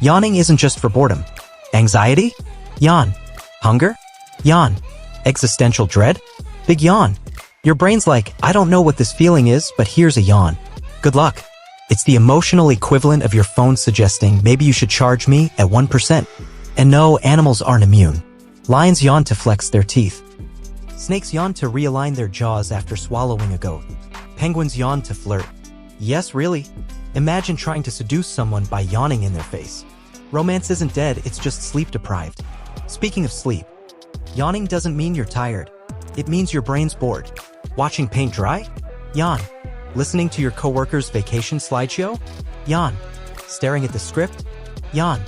Yawning isn't just for boredom. Anxiety? Yawn. Hunger? Yawn. Existential dread? Big yawn. Your brain's like, I don't know what this feeling is, but here's a yawn. Good luck. It's the emotional equivalent of your phone suggesting maybe you should charge me at 1%. And no, animals aren't immune. Lions yawn to flex their teeth. Snakes yawn to realign their jaws after swallowing a goat. Penguins yawn to flirt. Yes, really? Imagine trying to seduce someone by yawning in their face. Romance isn't dead, it's just sleep-deprived. Speaking of sleep, yawning doesn't mean you're tired. It means your brain's bored. Watching paint dry? Yawn. Listening to your coworker's vacation slideshow? Yawn. Staring at the script? Yawn.